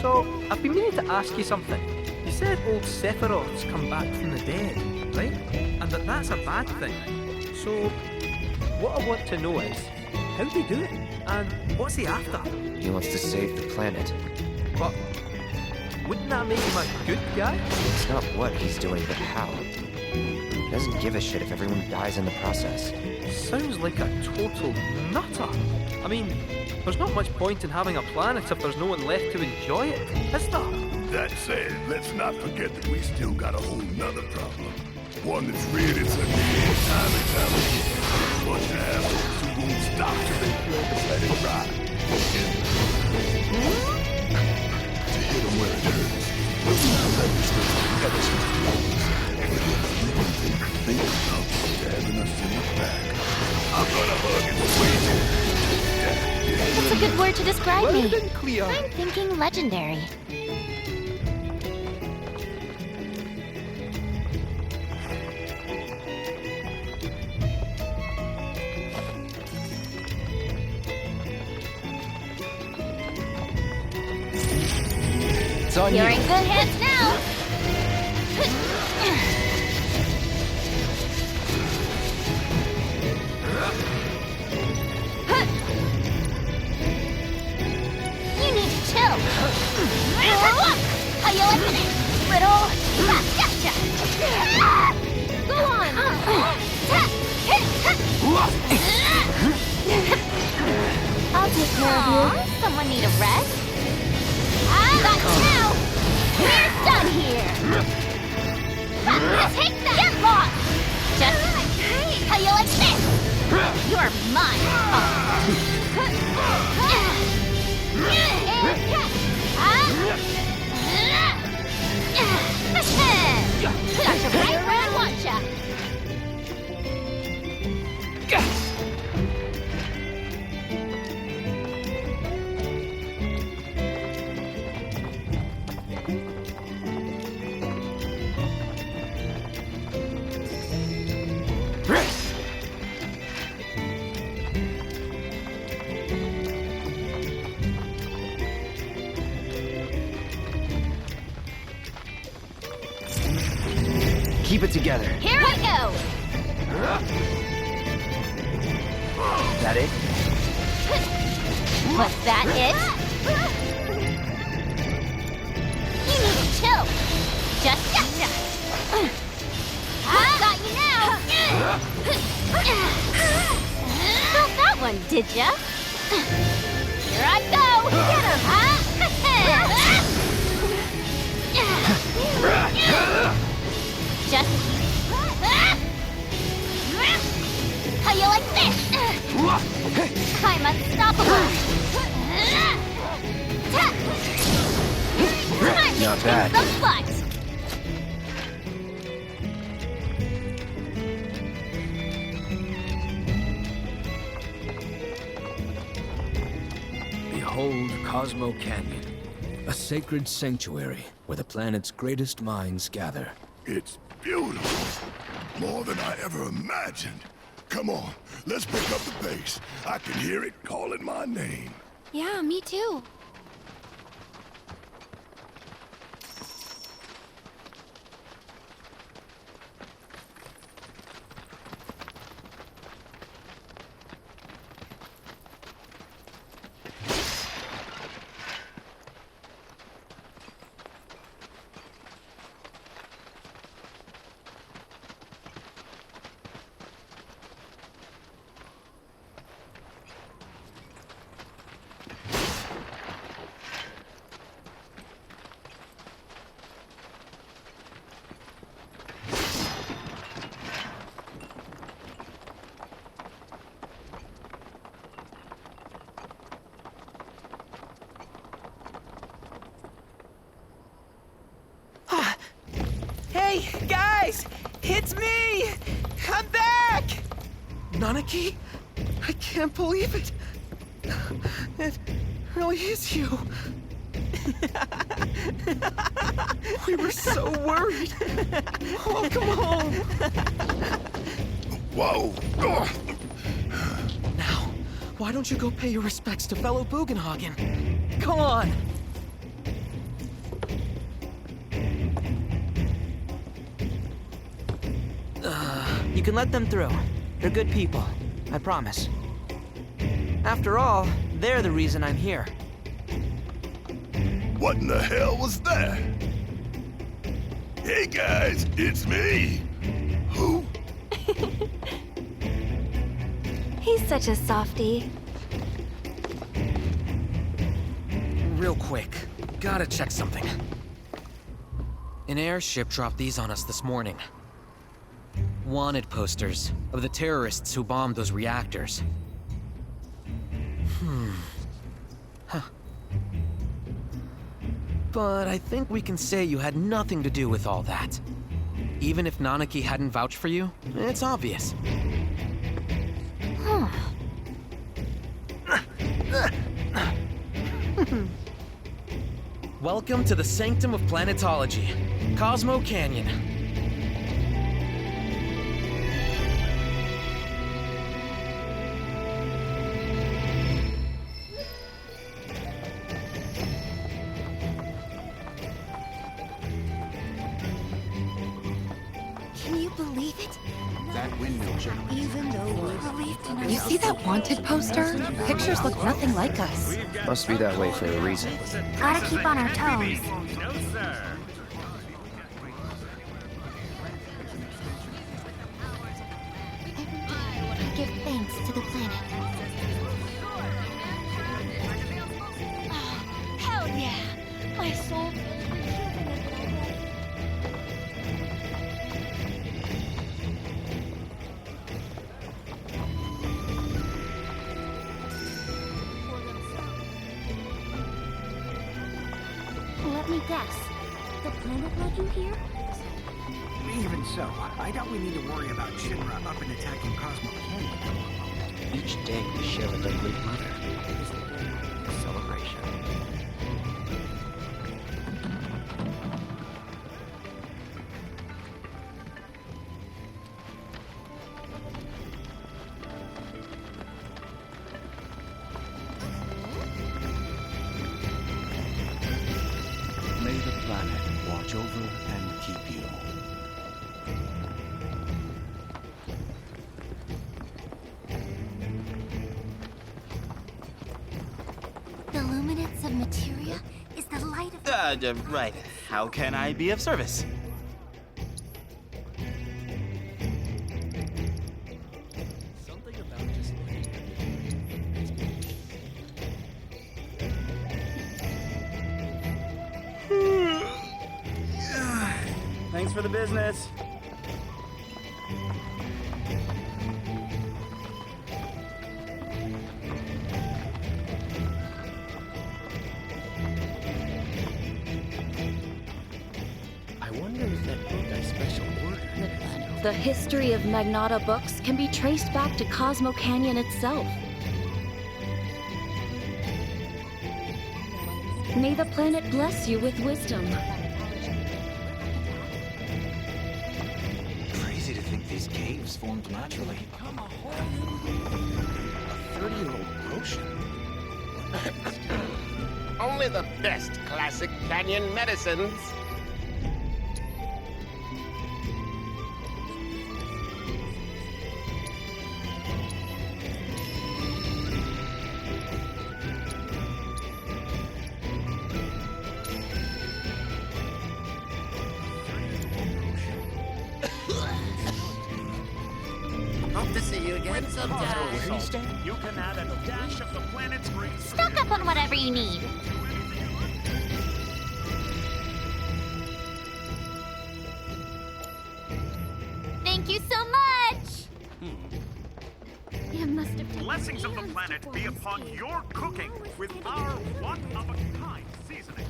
So, I've been meaning to ask you something. You said old Sephiroth's come back from the dead, right? And that's a bad thing. So, what I want to know is, how'd he do it? And what's he after? He wants to save the planet. But wouldn't that make him a good guy? It's not what he's doing, but how. He doesn't give a shit if everyone dies in the process. Sounds like a total nutter. I mean, there's not much point in having a planet if there's no one left to enjoy it, is there? That said, let's not forget that we still got a whole nother problem. One that's reared its ugly head time and time again. A bunch of assholes who won't stop till they let it ride. To hit them where it hurts. Now let us get together some clothes. Think about stabbing us in the back. I'm gonna hug and squeeze it. That's a good word to describe me. Well, clear. I'm thinking legendary. It's on You're you. in good hands now. You need to chill. How you liking it, little? Gotcha. Go on. I'll take care of you. Someone need a rest? Got you now! We're done here! Take that! Get lost! Just how you like this? You're mine! Got you right where I want ya! Keep it together. Here I go! That it? Was that it? You need to chill. Just gotcha. Got you now. Felt that one, did ya? Here I go. Get him. Just how you like this? I'm unstoppable. Time to Not kick bad. some butt. Behold Cosmo Canyon, a sacred sanctuary where the planet's greatest minds gather. It's beautiful. More than I ever imagined. Come on, let's pick up the pace. I can hear it calling my name. Yeah, me too. Hey, guys! It's me! I'm back! Nanaki? I can't believe it! It really is you! We were so worried! Welcome home! Whoa! Now, why don't you go pay your respects to fellow Bugenhagen? Go on! You can let them through. They're good people. I promise. After all, they're the reason I'm here. What in the hell was that? Hey guys, it's me. Who? He's such a softie. Real quick, gotta check something. An airship dropped these on us this morning. Wanted posters of the terrorists who bombed those reactors. Huh. But I think we can say you had nothing to do with all that. Even if Nanaki hadn't vouched for you, it's obvious. Huh. Welcome to the Sanctum of Planetology, Cosmo Canyon. Can you believe it? That windmill generator. Even though we believed in You see that wanted poster? Pictures look nothing like us. Must be that way for a reason. Gotta keep on our toes. Give thanks to the planet. Oh, hell yeah! My soul Let me guess. The planet led you here? Even so, I doubt we need to worry about Shinra up and attacking Cosmo Canyon. Each day we share with our Great Mother. It is the day of celebration. May the planet watch over and keep you. The luminance of materia is the light of... Right. How can I be of service? Thanks for the business. I wonder if that book I special ordered. The history of Magnata books can be traced back to Cosmo Canyon itself. May the planet bless you with wisdom. Crazy to think these caves formed naturally. A 30-year-old potion. Only the best classic canyon medicines. Hope to see you again sometime. You can add a dash of the planet's green. Stock up on whatever you need. Thank you so much! You must have taken Blessings of the hands planet before be you upon stayed. your cooking I always with hated our to do one-of-a-kind seasoning.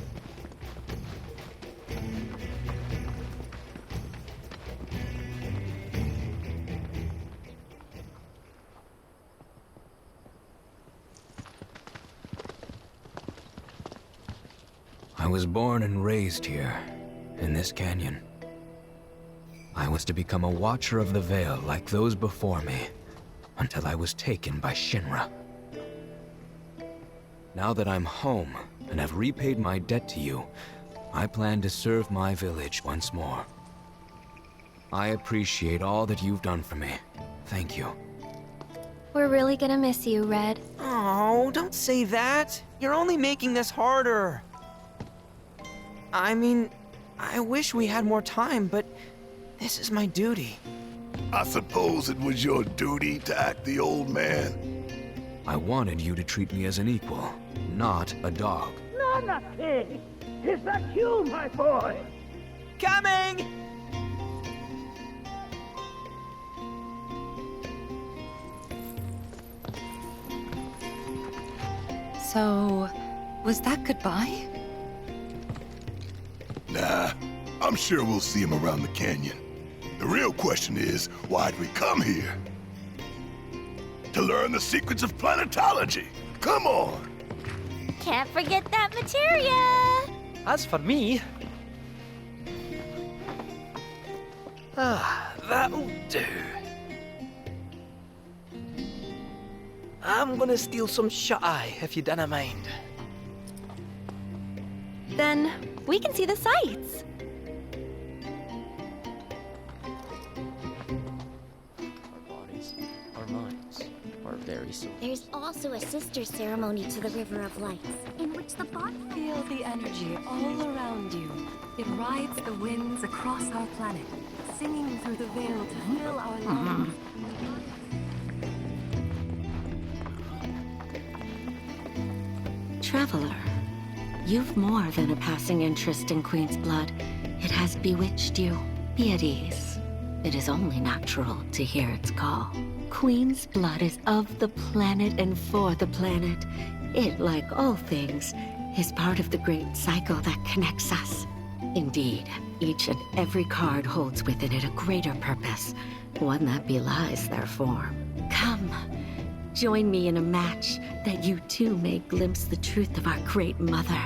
I was born and raised here, in this canyon. I was to become a watcher of the Veil like those before me, until I was taken by Shinra. Now that I'm home and have repaid my debt to you, I plan to serve my village once more. I appreciate all that you've done for me. Thank you. We're really gonna miss you, Red. Oh, don't say that. You're only making this harder. I mean, I wish we had more time, but this is my duty. I suppose it was your duty to act the old man. I wanted you to treat me as an equal, not a dog. Not a pig! Is that you, my boy? Coming! So, was that goodbye? Nah, I'm sure we'll see him around the canyon. The real question is, why'd we come here? To learn the secrets of planetology. Come on! Can't forget that materia! As for me... that'll do. I'm gonna steal some shut-eye, if you don't mind. Then we can see the sights. Our bodies, our minds, our very souls. There's also a sister ceremony to the River of Lights, in which the body... Feel the energy all around you. It rides the winds across our planet, singing through the veil to fill our lungs. Traveler, you've more than a passing interest in Queen's blood. It has bewitched you. Be at ease. It is only natural to hear its call. Queen's blood is of the planet and for the planet. It, like all things, is part of the great cycle that connects us. Indeed, each and every card holds within it a greater purpose, one that belies their form. Come, join me in a match that you too may glimpse the truth of our great mother.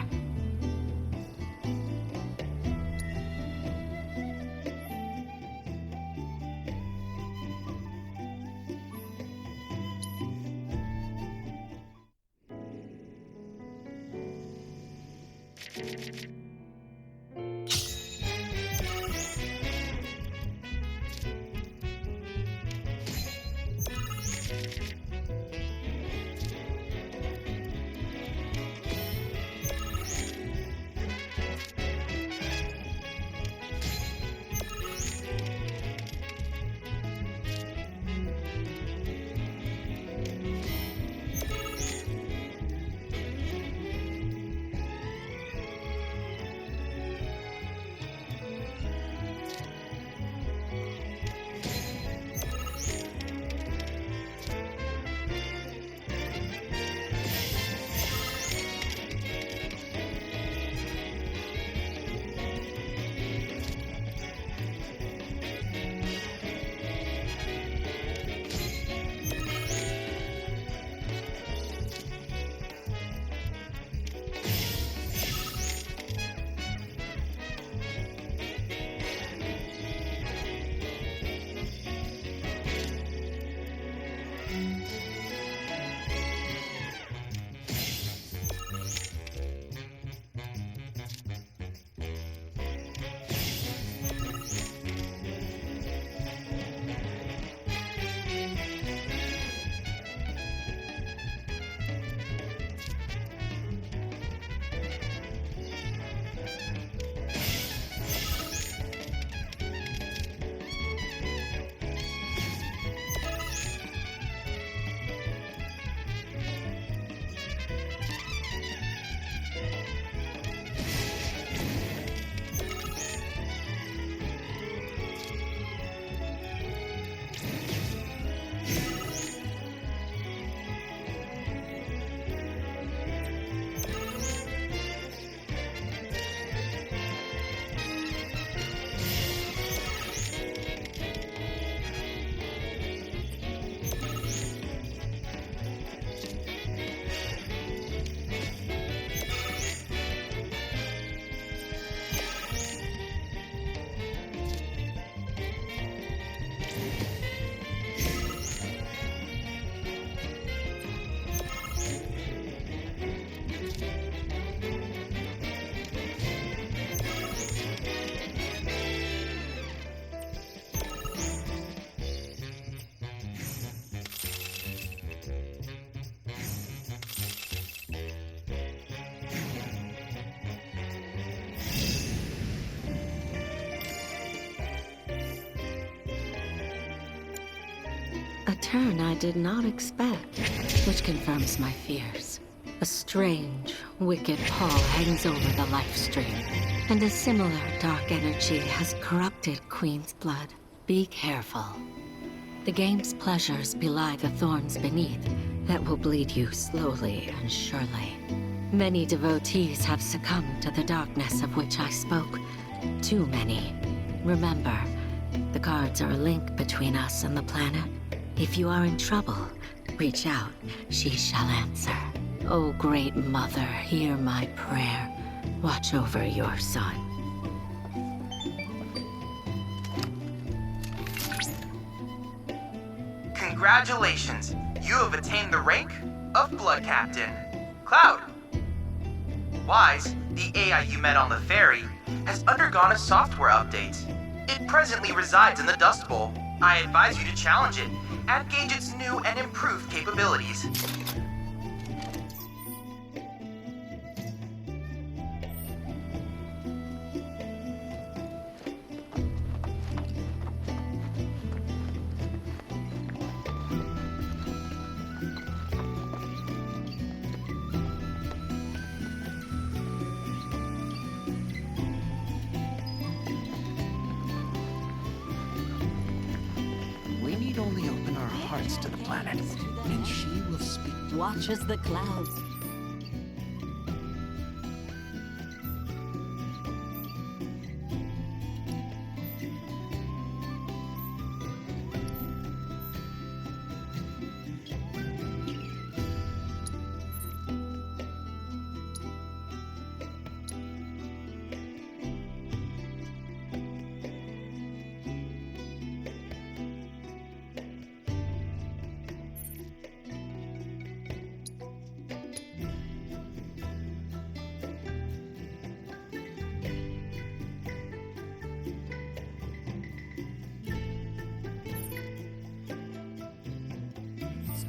turn I did not expect, which confirms my fears. A strange, wicked pall hangs over the life stream, and a similar dark energy has corrupted Queen's blood. Be careful. The game's pleasures belie the thorns beneath that will bleed you slowly and surely. Many devotees have succumbed to the darkness of which I spoke. Too many. Remember, the cards are a link between us and the planet. If you are in trouble, reach out. She shall answer. O great mother, hear my prayer. Watch over your son. Congratulations! You have attained the rank of Blood Captain. Cloud! Wise, the AI you met on the ferry, has undergone a software update. It presently resides in the Dust Bowl. I advise you to challenge it and gauge its new and improved capabilities. We need only open our hearts to the planet, and she will speak. Watch as the clouds.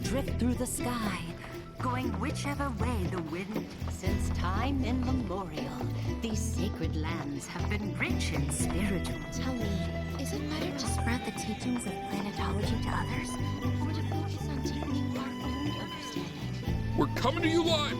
Drift through the sky, going whichever way the wind. Since time immemorial, these sacred lands have been rich in spiritual. Tell me, is it better to spread the teachings of planetology to others, or to focus on deepening our own understanding? We're coming to you live.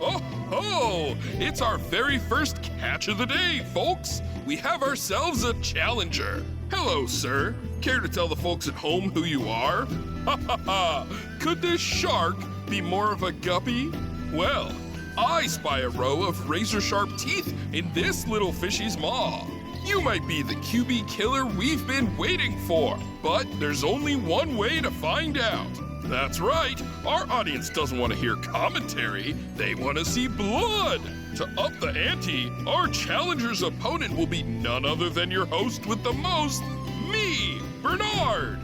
Oh, it's our very first catch of the day, folks. We have ourselves a challenger. Hello, sir. Care to tell the folks at home who you are? Ha ha ha! Could this shark be more of a guppy? Well, I spy a row of razor-sharp teeth in this little fishy's maw. You might be the QB killer we've been waiting for, but there's only one way to find out. That's right, our audience doesn't want to hear commentary, they want to see blood. To up the ante, our challenger's opponent will be none other than your host with the most, me, Bernard.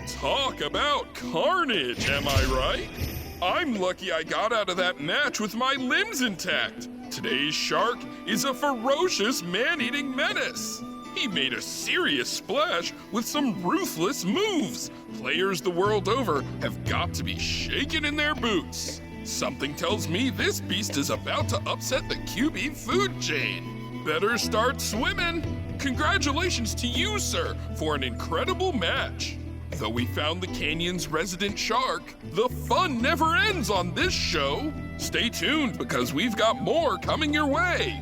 Talk about carnage, am I right? I'm lucky I got out of that match with my limbs intact. Today's shark is a ferocious man-eating menace. He made a serious splash with some ruthless moves. Players the world over have got to be shaken in their boots. Something tells me this beast is about to upset the QB food chain. Better start swimming. Congratulations to you, sir, for an incredible match. Though we found the canyon's resident shark, the fun never ends on this show. Stay tuned because we've got more coming your way.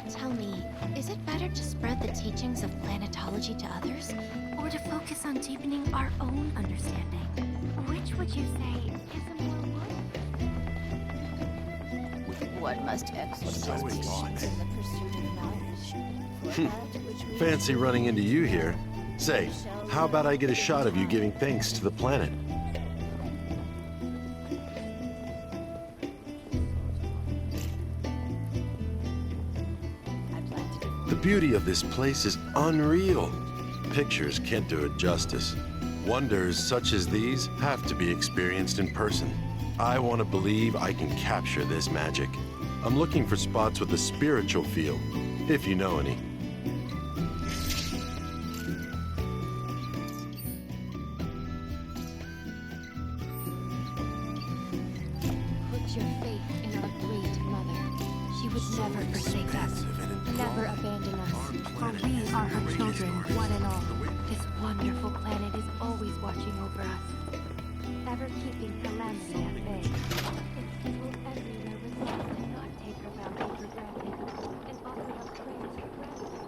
Tell me, is it better to spread the teachings of planetology to others, or to focus on deepening our own understanding? Which would you say is a more What must excellence be in the pursuit of knowledge? For that which we Fancy running into you here. Say, how about I get a shot of you giving thanks to the planet? The beauty of this place is unreal. Pictures can't do it justice. Wonders such as these have to be experienced in person. I want to believe I can capture this magic. I'm looking for spots with a spiritual feel, if you know any. Put your faith in our great mother. She would never forsake us, never abandon us. For we are her children, one and all. This wonderful planet is always watching over us, ever keeping calamity at bay. Its people everywhere resolve to not take her bounty for granted, and offer up prayers for gratitude.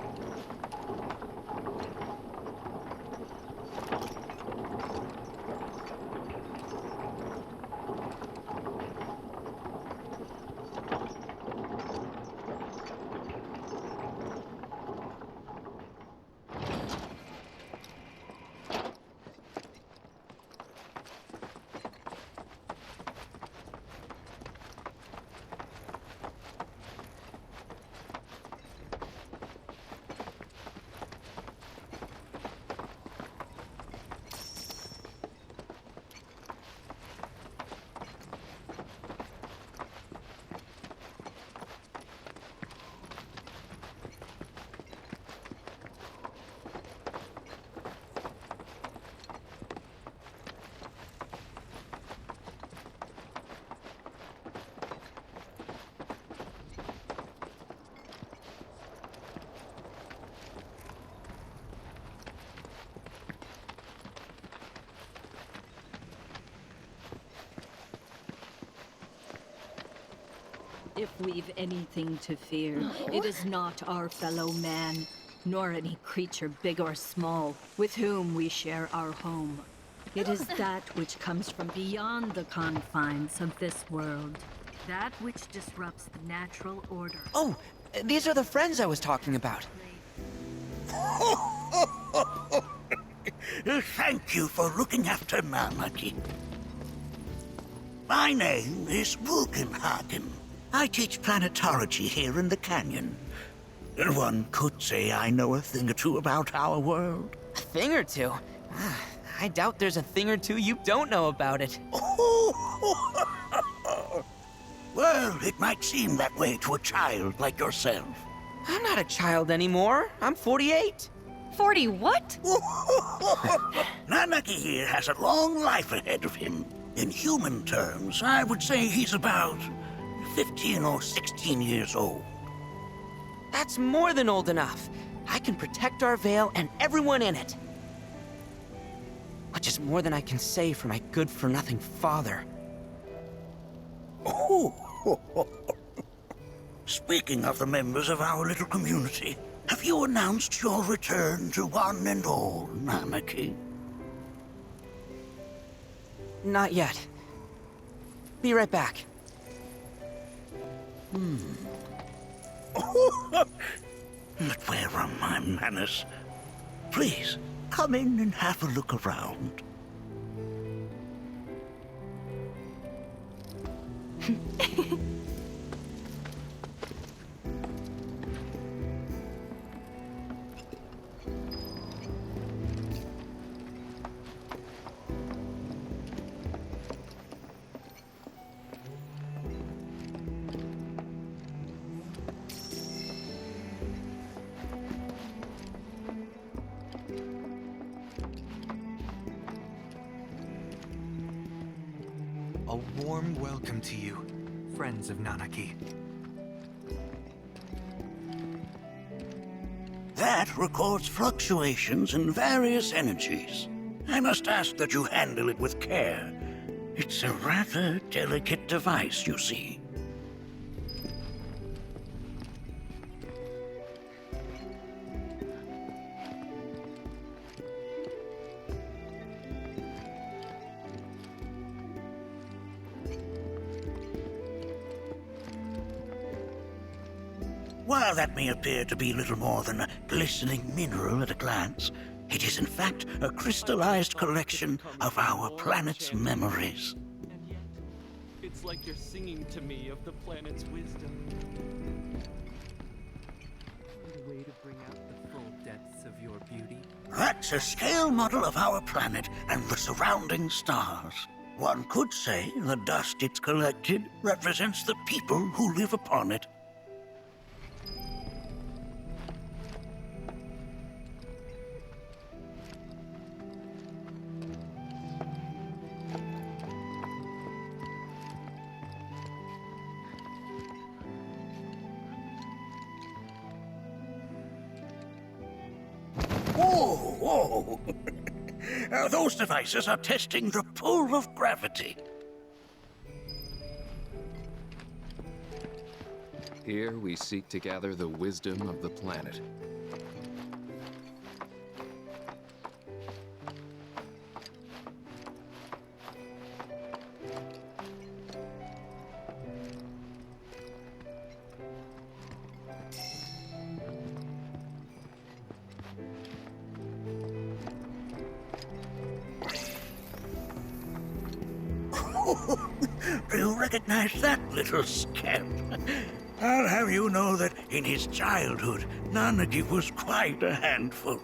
If we've anything to fear, it is not our fellow man, nor any creature big or small, with whom we share our home. It is that which comes from beyond the confines of this world. That which disrupts the natural order. Oh, these are the friends I was talking about. Thank you for looking after Mamaki. My name is Vulcanhagen. I teach planetology here in the canyon. One could say I know a thing or two about our world. A thing or two? I doubt there's a thing or two you don't know about it. Well, it might seem that way to a child like yourself. I'm not a child anymore. I'm 48. 40 what? Nanaki here has a long life ahead of him. In human terms, I would say he's about 15 or 16 years old. That's more than old enough. I can protect our Vale and everyone in it. Which is more than I can say for my good-for-nothing father. Speaking of the members of our little community, have you announced your return to one and all, Nanaki? Not yet. Be right back. But where are my manners? Please, come in and have a look around. A warm welcome to you, friends of Nanaki. That records fluctuations in various energies. I must ask that you handle it with care. It's a rather delicate device, you see. While that may appear to be little more than a glistening mineral at a glance, it is in fact a crystallized collection of our planet's memories. And yet, it's like you're singing to me of the planet's wisdom. What a way to bring out the full depths of your beauty. That's a scale model of our planet and the surrounding stars. One could say the dust it's collected represents the people who live upon it. Whoa! Those devices are testing the pull of gravity. Here we seek to gather the wisdom of the planet. Do you recognize that little scamp? I'll have you know that in his childhood, Nanaki was quite a handful.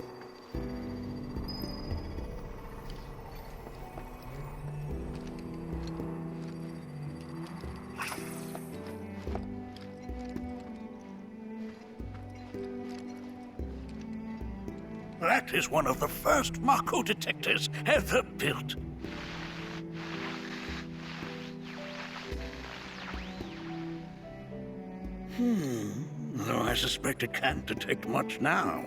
That is one of the first Mako detectors ever built. Though I suspect it can't detect much now.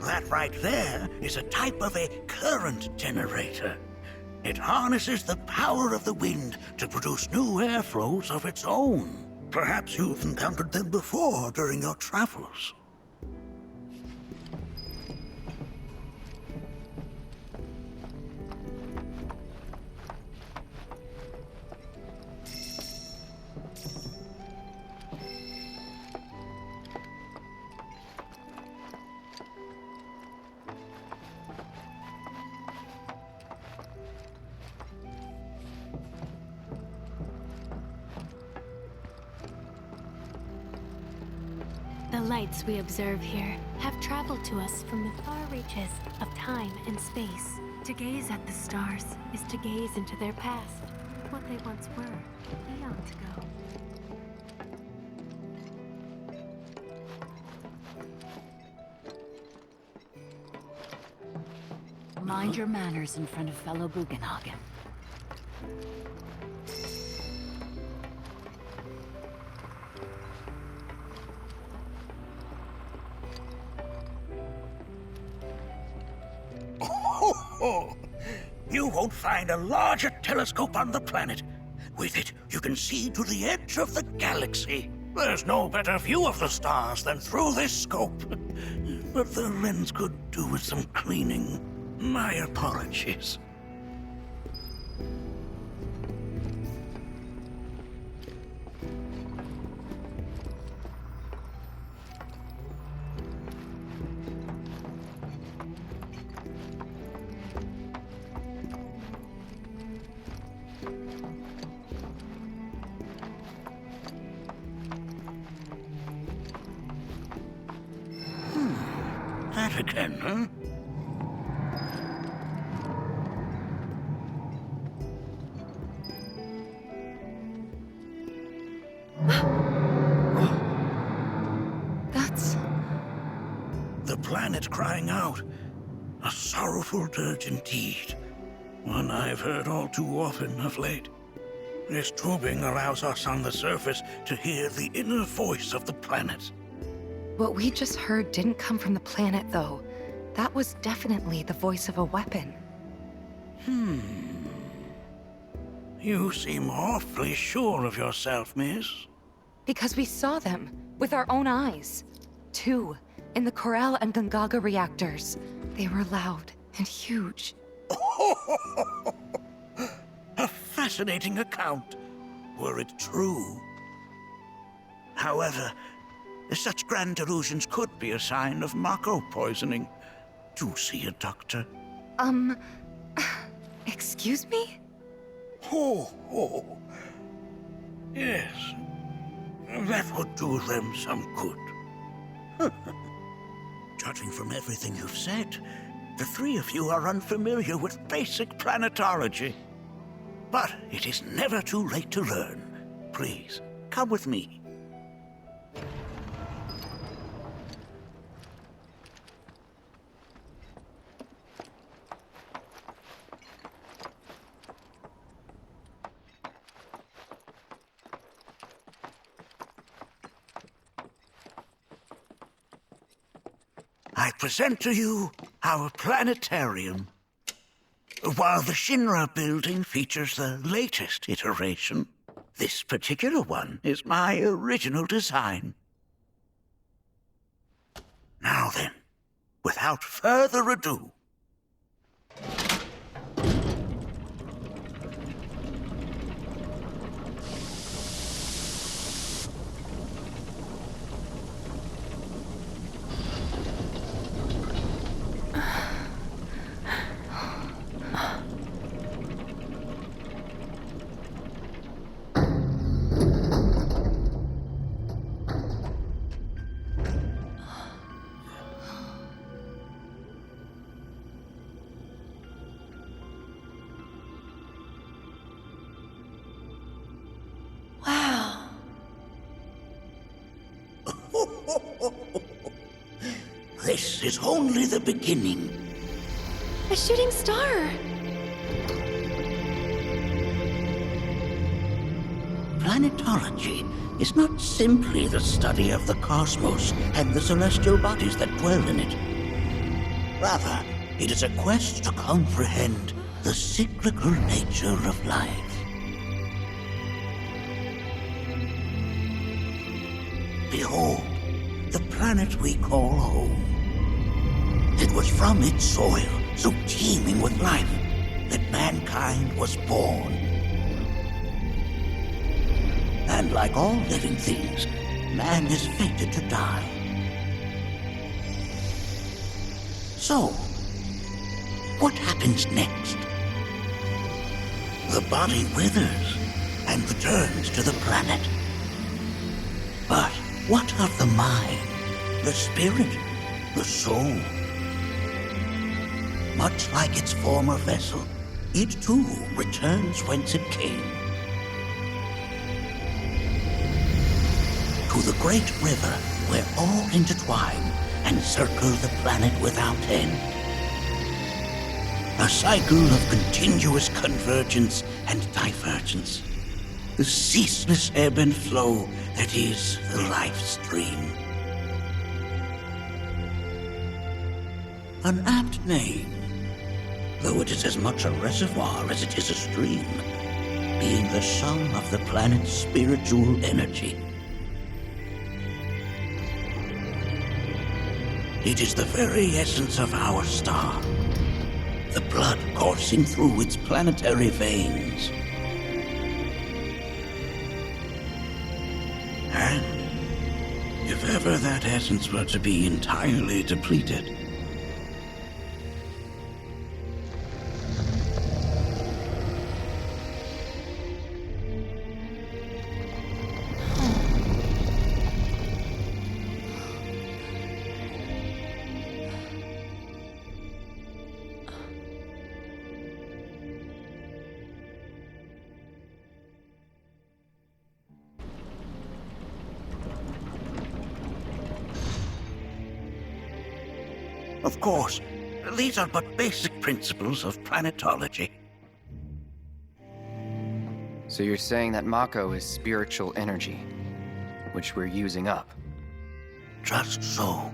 That right there is a type of a current generator. It harnesses the power of the wind to produce new airflows of its own. Perhaps you've encountered them before during your travels. The lights we observe here have traveled to us from the far reaches of time and space. To gaze at the stars is to gaze into their past, what they once were, eons ago. Mind your manners in front of fellow Bugenhagen. You won't find a larger telescope on the planet. With it, you can see to the edge of the galaxy. There's no better view of the stars than through this scope. But the lens could do with some cleaning. My apologies. That again, huh? planet crying out. A sorrowful dirge indeed. One I've heard all too often of late. This tubing allows us on the surface to hear the inner voice of the planet. What we just heard didn't come from the planet, though. That was definitely the voice of a weapon. You seem awfully sure of yourself, miss. Because we saw them, with our own eyes. 2, in the Corel and Gungaga reactors. They were loud and huge. A fascinating account, were it true. However, such grand delusions could be a sign of Mako poisoning. Do see a doctor. Excuse me? Oh. Yes. That would do them some good. Judging from everything you've said, the 3 of you are unfamiliar with basic planetology. But it is never too late to learn. Please, come with me. I present to you our planetarium. While the Shinra building features the latest iteration, this particular one is my original design. Now then, without further ado, this is only the beginning. A shooting star! Planetology is not simply the study of the cosmos and the celestial bodies that dwell in it. Rather, it is a quest to comprehend the cyclical nature of life. Behold, the planet we call home. It was from its soil, so teeming with life, that mankind was born. And like all living things, man is fated to die. So, what happens next? The body withers and returns to the planet. But what of the mind, the spirit, the soul? Much like its former vessel, it too returns whence it came. To the great river where all intertwine and circle the planet without end. A cycle of continuous convergence and divergence. The ceaseless ebb and flow that is the life stream. An apt name, though it is as much a reservoir as it is a stream, being the sum of the planet's spiritual energy. It is the very essence of our star, the blood coursing through its planetary veins. And if ever that essence were to be entirely depleted, Of course, these are but basic principles of planetology. So you're saying that Mako is spiritual energy, which we're using up? Just so.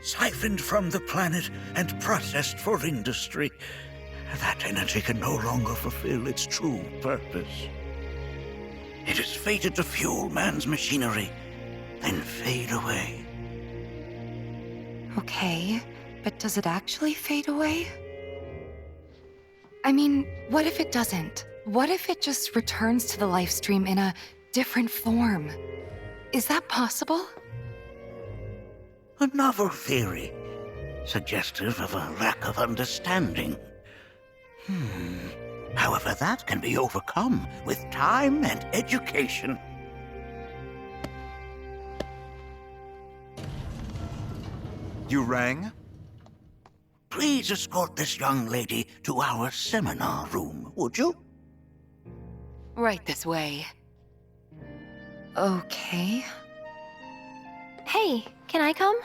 Siphoned from the planet and processed for industry, that energy can no longer fulfill its true purpose. It is fated to fuel man's machinery, then fade away. Okay, but does it actually fade away? I mean, what if it doesn't? What if it just returns to the life stream in a different form? Is that possible? A novel theory, suggestive of a lack of understanding. However, that can be overcome with time and education. You rang? Please escort this young lady to our seminar room, would you? Right this way. Okay. Hey, can I come?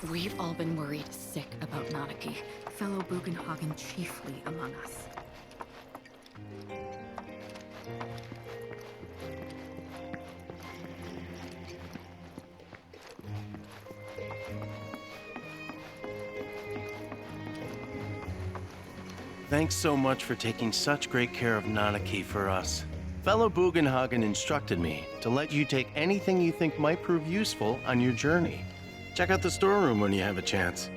We've all been worried sick about Nanaki, fellow Bugenhagen chiefly among us. Thanks so much for taking such great care of Nanaki for us. Fellow Bugenhagen instructed me to let you take anything you think might prove useful on your journey. Check out the storeroom when you have a chance.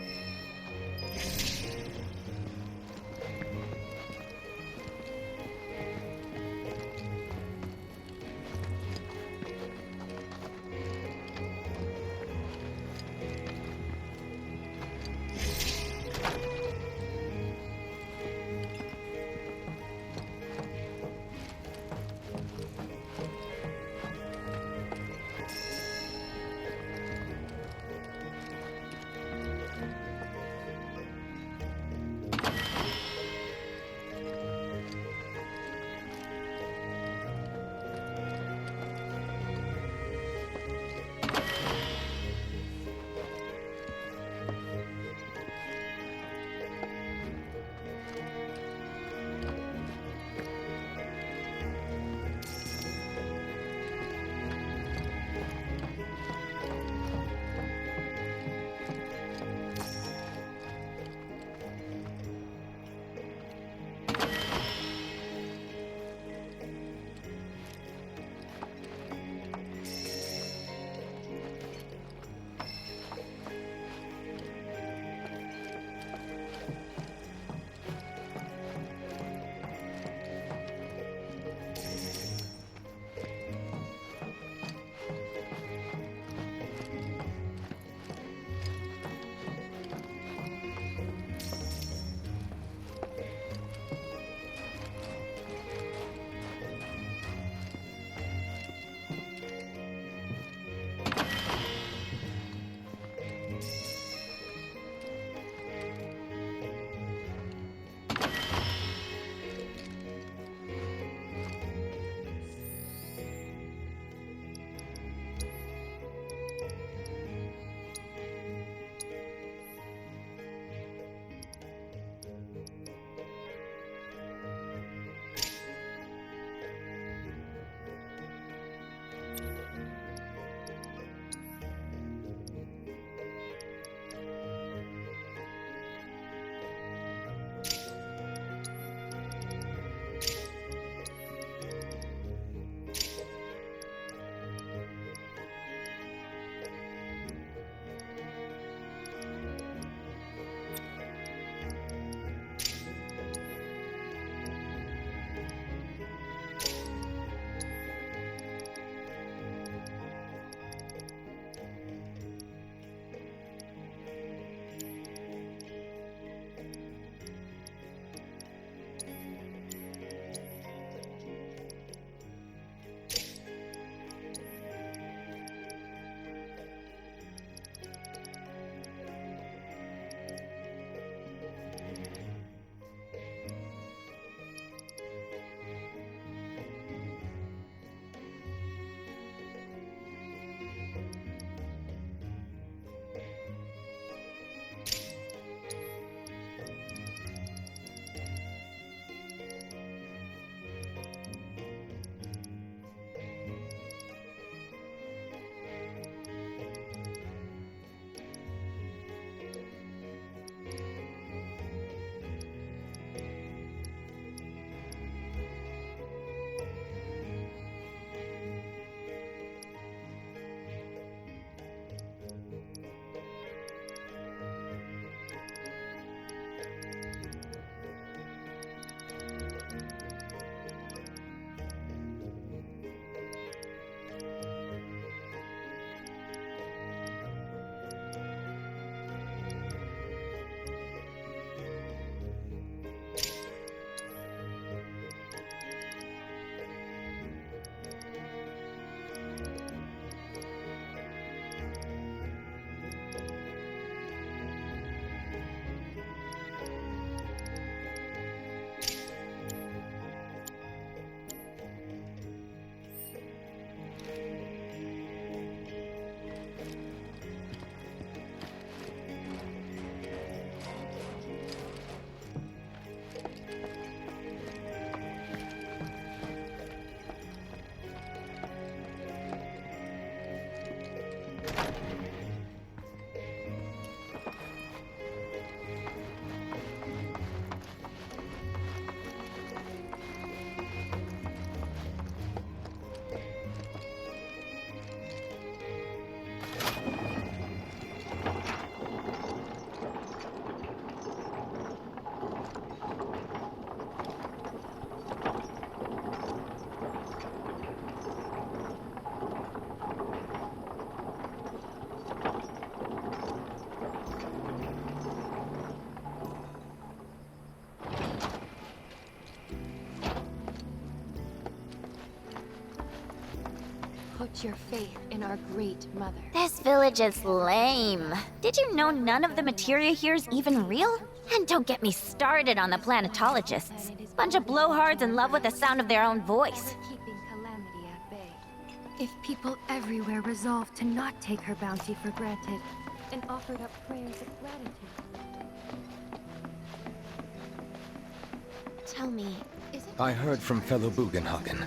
put your faith in our great mother. This village is lame. Did you know none of the materia here is even real? And don't get me started on the planetologists. Bunch of blowhards in love with the sound of their own voice. Keeping calamity at bay. If people everywhere resolved to not take her bounty for granted and offered up prayers of gratitude. Tell me, is it... I heard from fellow Bugenhagen.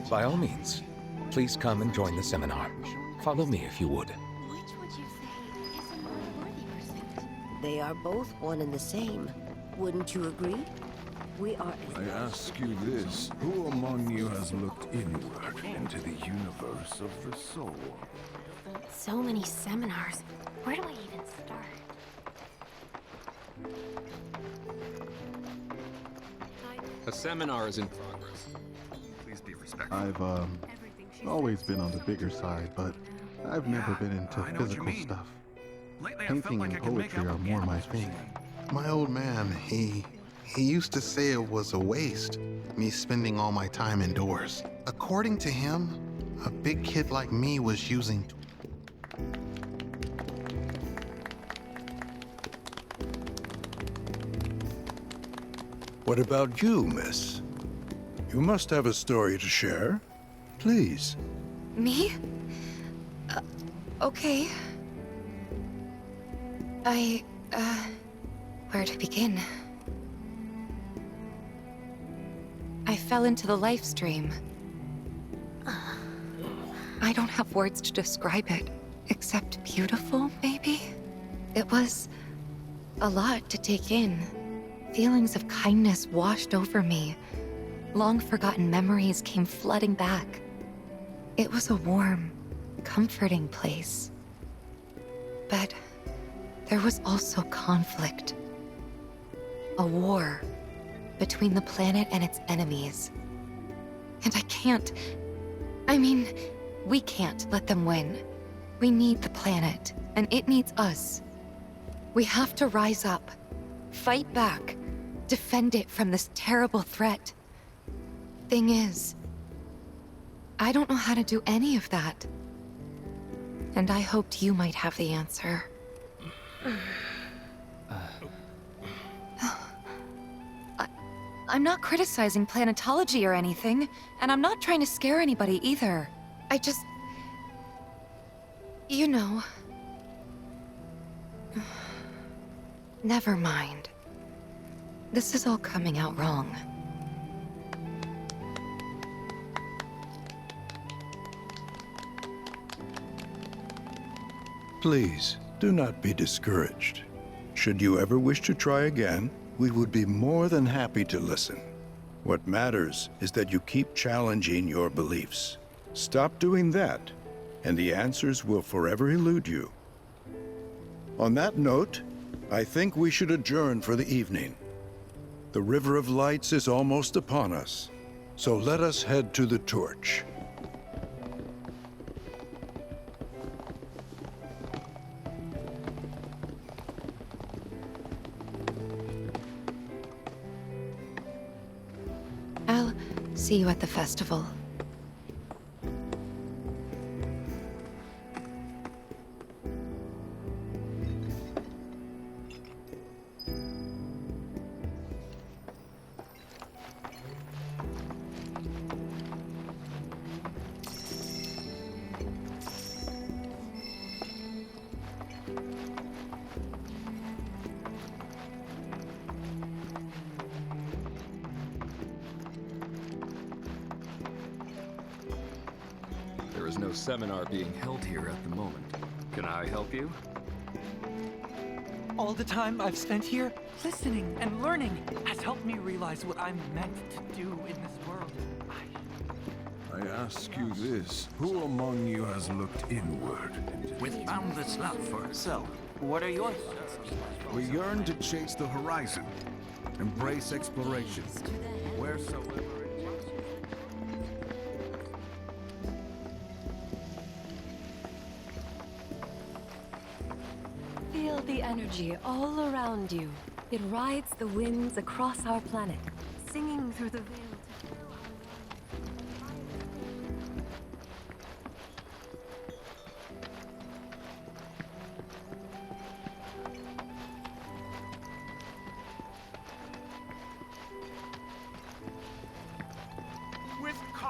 By all means, please come and join the seminar. Follow me if you would. Which would you say is a more worthy pursuit? They are both one and the same. Wouldn't you agree? We are... I ask you this, who among you has looked inward into the universe of the soul? So many seminars. Where do I even start? A seminar is in progress. Please be respectful. I've always been on the bigger side, but I've never been into physical stuff. Painting and poetry are more my thing. My old man, he used to say it was a waste, me spending all my time indoors. According to him, a big kid like me was using... What about you, miss? You must have a story to share. Please. Me? Okay. Where to begin? I fell into the life stream. I don't have words to describe it, except beautiful, maybe? It was a lot to take in. Feelings of kindness washed over me. Long-forgotten memories came flooding back. It was a warm, comforting place. But there was also conflict. A war between the planet and its enemies. And we can't let them win. We need the planet, and it needs us. We have to rise up, fight back, defend it from this terrible threat. Thing is, I don't know how to do any of that. And I hoped you might have the answer. I'm not criticizing planetology or anything, and I'm not trying to scare anybody either. I just... You know... Never mind. This is all coming out wrong. Please, do not be discouraged. Should you ever wish to try again, we would be more than happy to listen. What matters is that you keep challenging your beliefs. Stop doing that, and the answers will forever elude you. On that note, I think we should adjourn for the evening. The River of Lights is almost upon us, so let us head to the torch. I'll see you at the festival. There is no seminar being held here at the moment. Can I help you? All the time I've spent here, listening and learning, has helped me realize what I'm meant to do in this world. I ask you this, who among you has looked inward? With boundless love for herself. What are yours? We yearn to chase the horizon, embrace exploration, wheresoever it takes us. Feel the energy all around you. It rides the winds across our planet, singing through the veil to fill our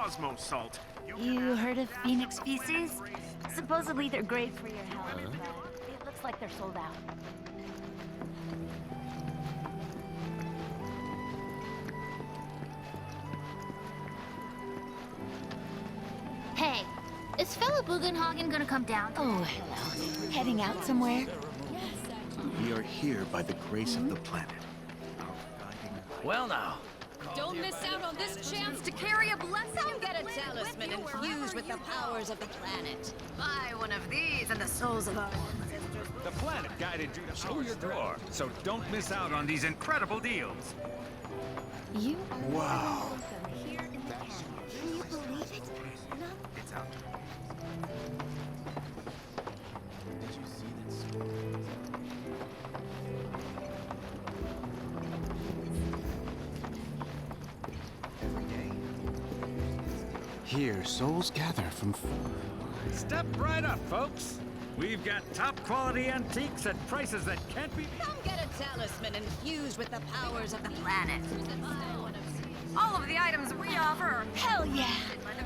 Cosmo Salt. You heard of Phoenix Feces? Supposedly they're great for your health, but it looks like they're sold out. Hey, is fellow Bugenhagen gonna come down? Oh, hello. Heading out somewhere? We are here by the grace of the planet. Well now, Don't miss out on this chance to carry a blessing. Come get a talisman infused with the powers of the planet. Buy one of these and the souls of our ancestors. The planet guided you to show your door, so don't miss out on these incredible deals. You are Wow. here in the town. Can you believe it? No. It's out. Here, souls gather from... Step right up, folks. We've got top quality antiques at prices that can't be... Come get a talisman infused with the powers of the planet. All of the items we offer are... Hell yeah!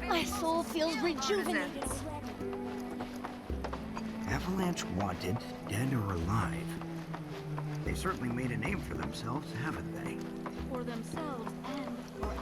My soul feels rejuvenated. Avalanche wanted, dead or alive. They certainly made a name for themselves, haven't they? For themselves and for us.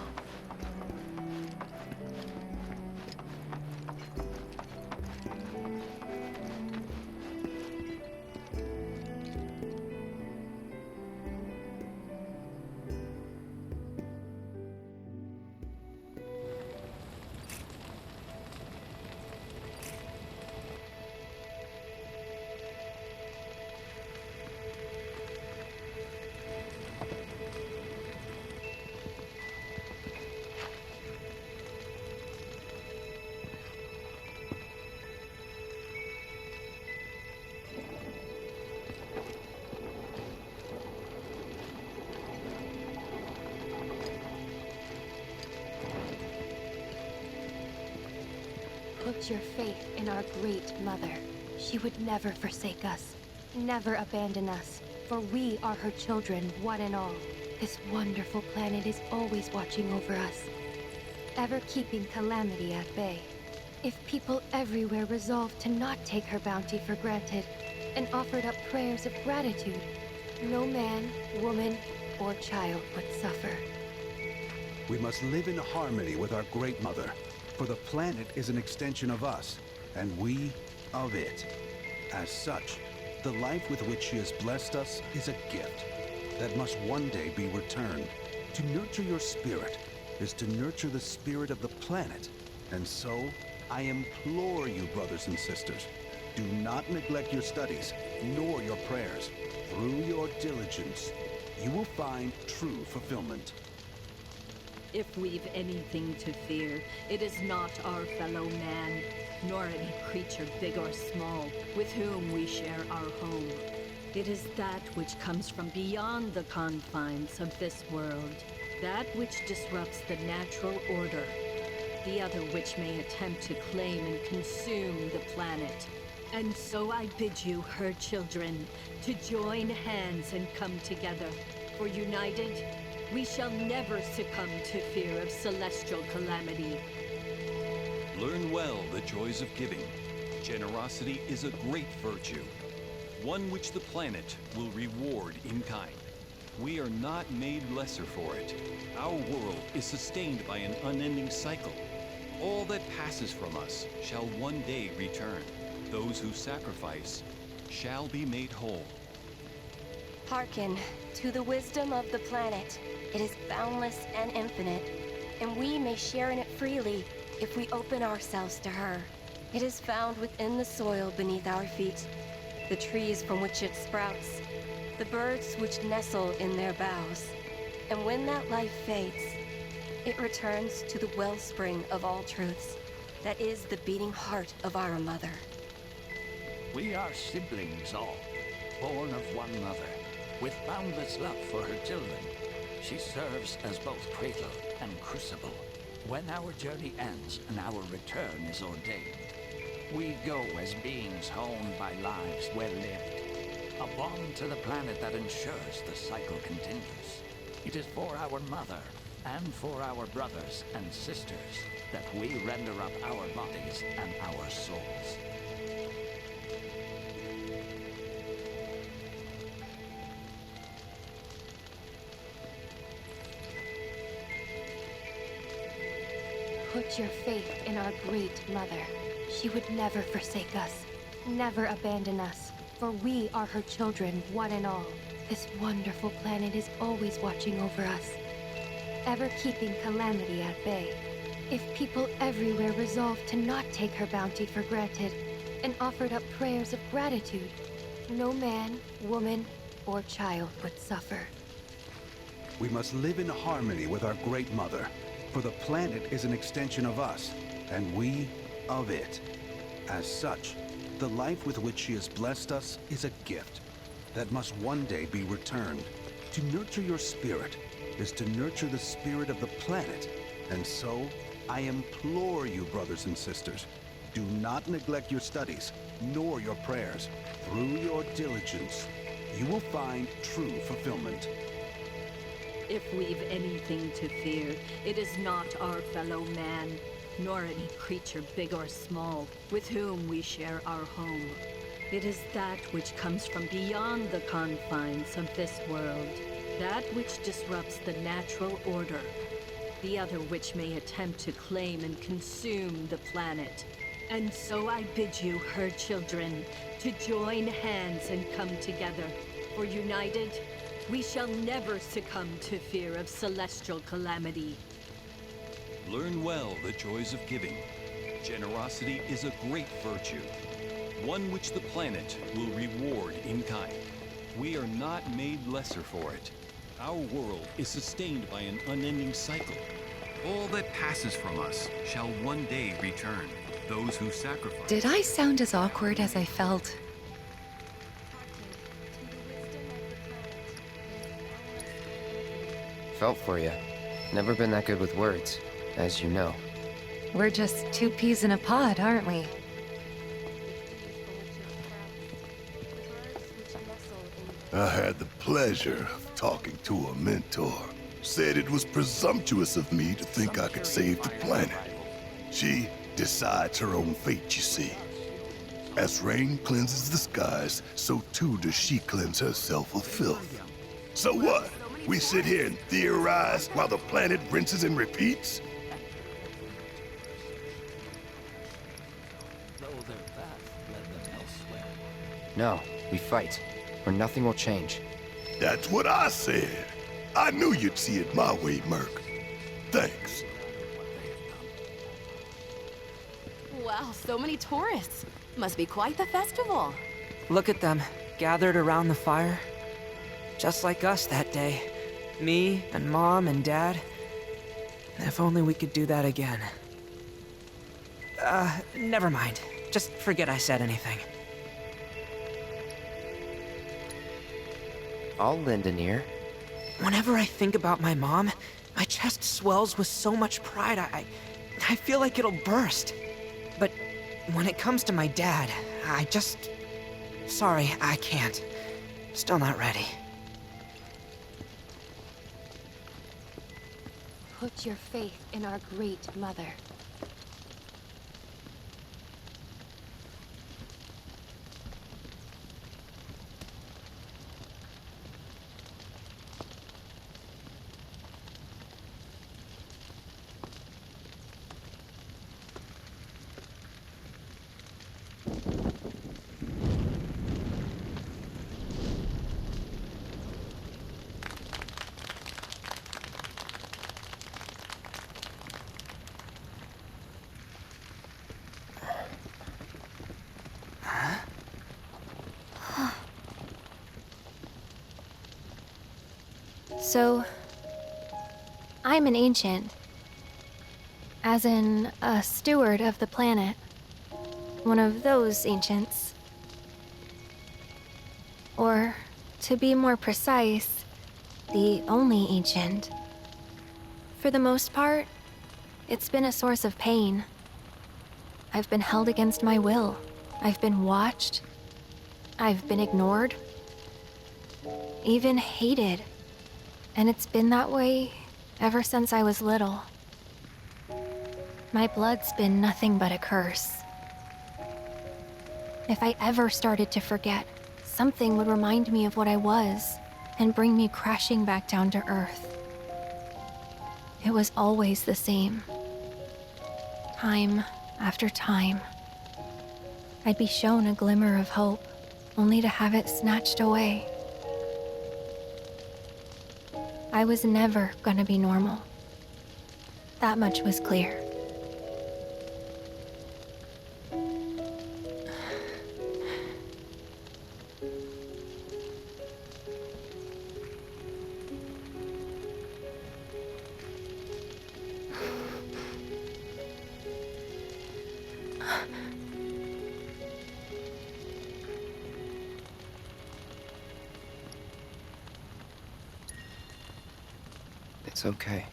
Put your faith in our great mother. She would never forsake us, never abandon us, for we are her children, one and all. This wonderful planet is always watching over us, ever keeping calamity at bay. If people everywhere resolved to not take her bounty for granted and offered up prayers of gratitude, no man, woman, or child would suffer. We must live in harmony with our Great Mother, for the planet is an extension of us, and we of it. As such, the life with which she has blessed us is a gift that must one day be returned. To nurture your spirit is to nurture the spirit of the planet. And so, I implore you, brothers and sisters, do not neglect your studies, nor your prayers. Through your diligence, you will find true fulfillment. If we've anything to fear, it is not our fellow man, nor any creature big or small, with whom we share our home. It is that which comes from beyond the confines of this world, that which disrupts the natural order, the other which may attempt to claim and consume the planet. And so I bid you, her children, to join hands and come together, for united, we shall never succumb to fear of celestial calamity. Learn well the joys of giving. Generosity is a great virtue, one which the planet will reward in kind. We are not made lesser for it. Our world is sustained by an unending cycle. All that passes from us shall one day return. Those who sacrifice shall be made whole. Hearken to the wisdom of the planet. It is boundless and infinite, and we may share in it freely if we open ourselves to her. It is found within the soil beneath our feet, the trees from which it sprouts, the birds which nestle in their boughs. And when that life fades, it returns to the wellspring of all truths, that is the beating heart of our mother. We are siblings all, born of one mother, with boundless love for her children. She serves as both cradle and crucible. When our journey ends and our return is ordained, we go as beings honed by lives well lived, a bond to the planet that ensures the cycle continues. It is for our mother and for our brothers and sisters, that we render up our bodies and our souls. Put your faith in our great mother. She would never forsake us, never abandon us, for we are her children, one and all. This wonderful planet is always watching over us, ever keeping calamity at bay. If people everywhere resolved to not take her bounty for granted and offered up prayers of gratitude, no man, woman, or child would suffer. We must live in harmony with our great mother, for the planet is an extension of us, and we of it. As such, the life with which she has blessed us is a gift that must one day be returned. To nurture your spirit is to nurture the spirit of the planet, and so I implore you, brothers and sisters, do not neglect your studies, nor your prayers. Through your diligence, you will find true fulfillment. If we've anything to fear, it is not our fellow man, nor any creature big or small, with whom we share our home. It is that which comes from beyond the confines of this world, that which disrupts the natural order, the other which may attempt to claim and consume the planet. And so I bid you, her children, to join hands and come together, for united, we shall never succumb to fear of celestial calamity. Learn well the joys of giving. Generosity is a great virtue, one which the planet will reward in kind. We are not made lesser for it. Our world is sustained by an unending cycle. All that passes from us shall one day return. Those who sacrifice. Did I sound as awkward as I felt? Felt for you. Never been that good with words, as you know. We're just two peas in a pod, aren't we? I had the pleasure of talking to a mentor. Said it was presumptuous of me to think I could save the planet. She decides her own fate, you see. As rain cleanses the skies, so too does she cleanse herself of filth. So what? We sit here and theorize while the planet rinses and repeats? No, we fight, or nothing will change. That's what I said. I knew you'd see it my way, Merc. Thanks. Wow, so many tourists. Must be quite the festival. Look at them, gathered around the fire. Just like us that day. Me and Mom and Dad. If only we could do that again. Never mind. Just forget I said anything. I'll lend an ear. Whenever I think about my mom, my chest swells with so much pride, I feel like it'll burst. But when it comes to my dad, I just... Sorry, I can't. Still not ready. Put your faith in our great mother. So, I'm an ancient. As in, a steward of the planet. One of those ancients. Or, to be more precise, the only ancient. For the most part, it's been a source of pain. I've been held against my will. I've been watched. I've been ignored. Even hated. And it's been that way ever since I was little. My blood's been nothing but a curse. If I ever started to forget, something would remind me of what I was and bring me crashing back down to Earth. It was always the same. Time after time. I'd be shown a glimmer of hope, only to have it snatched away. I was never gonna be normal. That much was clear. It's okay.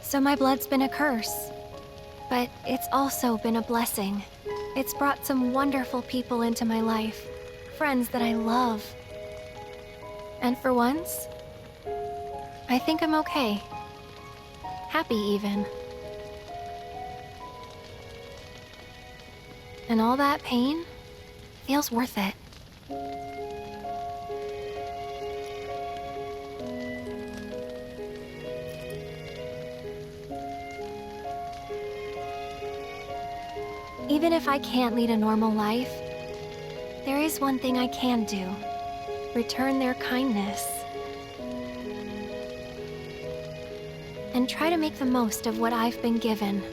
So my blood's been a curse, but it's also been a blessing. It's brought some wonderful people into my life, friends that I love. And for once, I think I'm okay. Happy even. And all that pain feels worth it. Even if I can't lead a normal life, there is one thing I can do. Return their kindness. And try to make the most of what I've been given.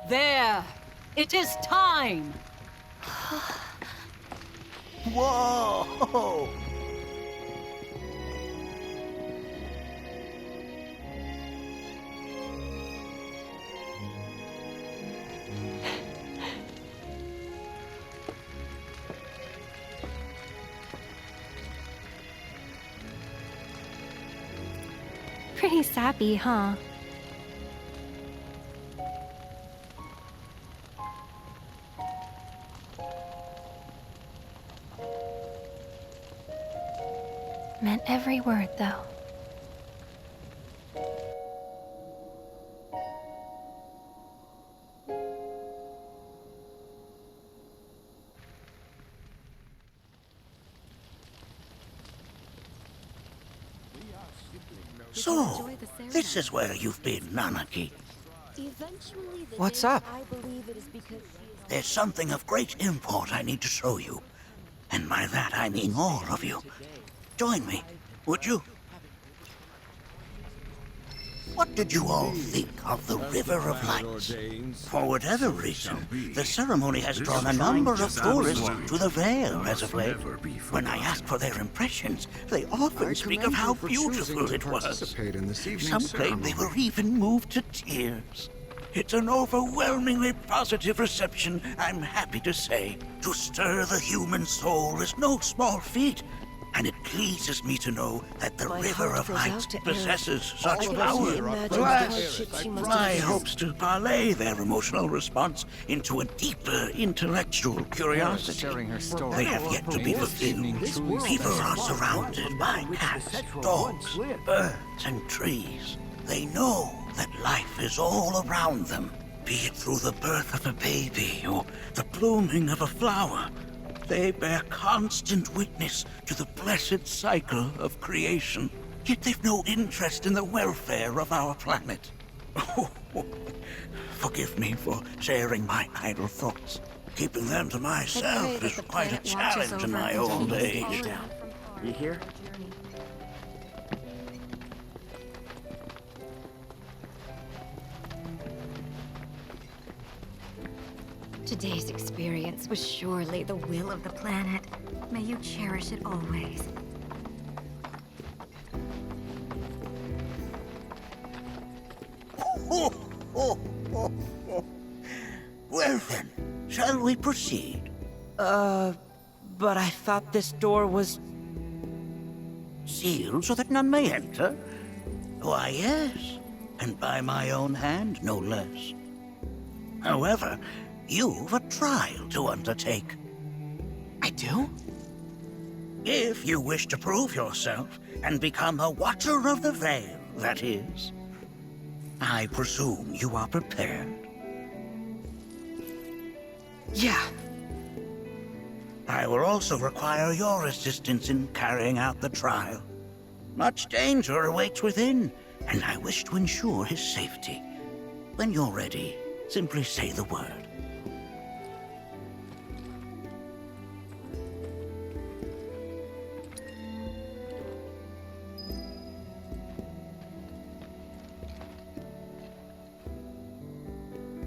There! It is time! Whoa! Pretty sappy, huh? Meant every word, though. So, this is where you've been, Nanaki. What's up? There's something of great import I need to show you. And by that I mean all of you. Join me, would you? What did you all think of the River of Lights? For whatever reason, the ceremony has drawn a number of tourists to the Vale as of late. When I ask for their impressions, they often speak of how beautiful it was. Some claim they were even moved to tears. It's an overwhelmingly positive reception, I'm happy to say. To stir the human soul is no small feat. and it pleases me to know that the My River heart of goes Light out to possesses such All of power. us imagine Alas, the hardship she must my have hopes to parlay their emotional response into a deeper intellectual curiosity. Sharing her story. They have yet to be fulfilled. People are surrounded by cats, dogs, birds, and trees. They know that life is all around them, be it through the birth of a baby or the blooming of a flower. They bear constant witness to the blessed cycle of creation, yet they've no interest in the welfare of our planet. Forgive me for sharing my idle thoughts. Keeping them to myself is quite a challenge in my old age. You hear? Today's experience was surely the will of the planet. May you cherish it always. Well then, shall we proceed? But I thought this door was... Sealed so that none may enter? Why, yes. And by my own hand, no less. However, you've a trial to undertake. I do? If you wish to prove yourself and become a Watcher of the Veil, that is. I presume you are prepared. Yeah. I will also require your assistance in carrying out the trial. Much danger awaits within, and I wish to ensure his safety. When you're ready, simply say the word.